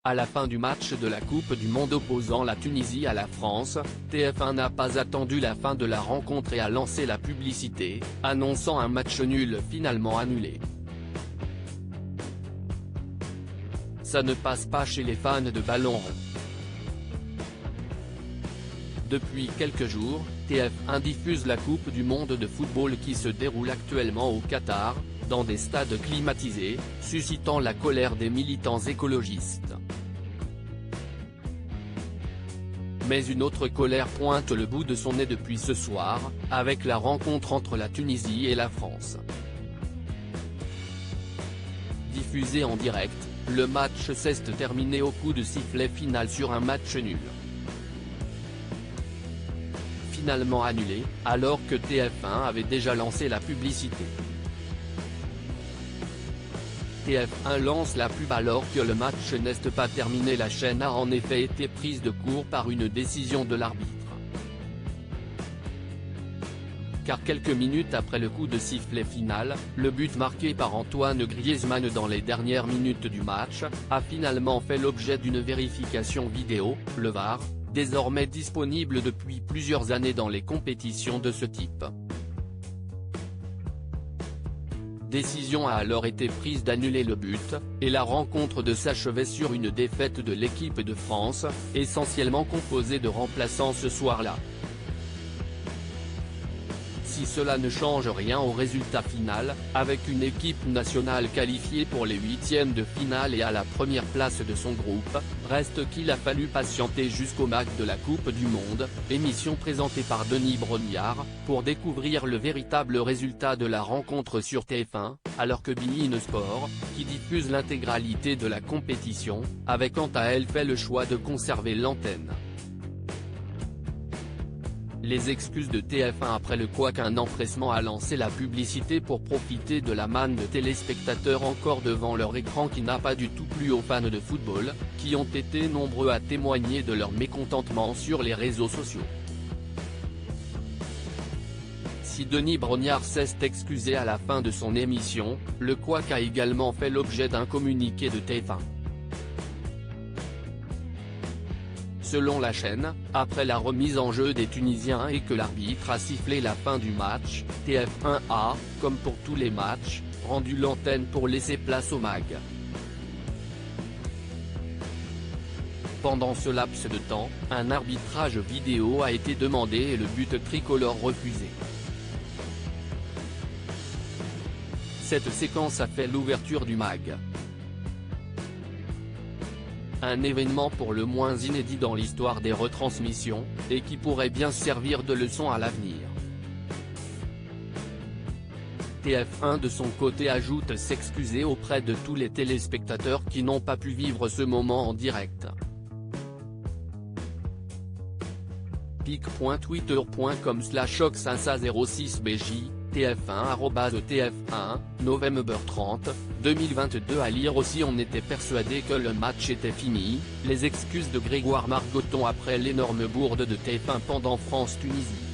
À la fin du match de la Coupe du Monde opposant la Tunisie à la France, TF1 n'a pas attendu la fin de la rencontre et a lancé la publicité, annonçant un match nul finalement annulé. Ça ne passe pas chez les fans de ballon rond. Depuis quelques jours, TF1 diffuse la Coupe du Monde de football qui se déroule actuellement au Qatar, dans des stades climatisés, suscitant la colère des militants écologistes. Mais une autre colère pointe le bout de son nez depuis ce soir, avec la rencontre entre la Tunisie et la France. Diffusé en direct, le match s'est terminé au coup de sifflet final sur un match nul. Finalement annulé, alors que TF1 avait déjà lancé la publicité. TF1 lance la pub alors que le match n'est pas terminé. La chaîne a en effet été prise de court par une décision de l'arbitre. Car quelques minutes après le coup de sifflet final, le but marqué par Antoine Griezmann dans les dernières minutes du match, a finalement fait l'objet d'une vérification vidéo, le VAR, désormais disponible depuis plusieurs années dans les compétitions de ce type. Décision a alors été prise d'annuler le but, et la rencontre de s'achever sur une défaite de l'équipe de France, essentiellement composée de remplaçants ce soir-là. Si cela ne change rien au résultat final, avec une équipe nationale qualifiée pour les huitièmes de finale et à la première place de son groupe, reste qu'il a fallu patienter jusqu'au match de la Coupe du Monde, émission présentée par Denis Brognard, pour découvrir le véritable résultat de la rencontre sur TF1, alors que beIN Sport, qui diffuse l'intégralité de la compétition, avait quant à elle fait le choix de conserver l'antenne. Les excuses de TF1 après le couac. Un empressement à lancer la publicité pour profiter de la manne de téléspectateurs encore devant leur écran qui n'a pas du tout plu aux fans de football, qui ont été nombreux à témoigner de leur mécontentement sur les réseaux sociaux. Si Denis Brognard s'est excusé à la fin de son émission, le couac a également fait l'objet d'un communiqué de TF1. Selon la chaîne, après la remise en jeu des Tunisiens et que l'arbitre a sifflé la fin du match, TF1 a, comme pour tous les matchs, rendu l'antenne pour laisser place au MAG. Pendant ce laps de temps, un arbitrage vidéo a été demandé et le but tricolore refusé. Cette séquence a fait l'ouverture du MAG. Un événement pour le moins inédit dans l'histoire des retransmissions, et qui pourrait bien servir de leçon à l'avenir. TF1 de son côté ajoute s'excuser auprès de tous les téléspectateurs qui n'ont pas pu vivre ce moment en direct. pic.twitter.com/oxinsa06bj, TF1 novembre 30, 2022. À lire aussi: on était persuadé que le match était fini, les excuses de Grégoire Margoton après l'énorme bourde de TF1 pendant France-Tunisie.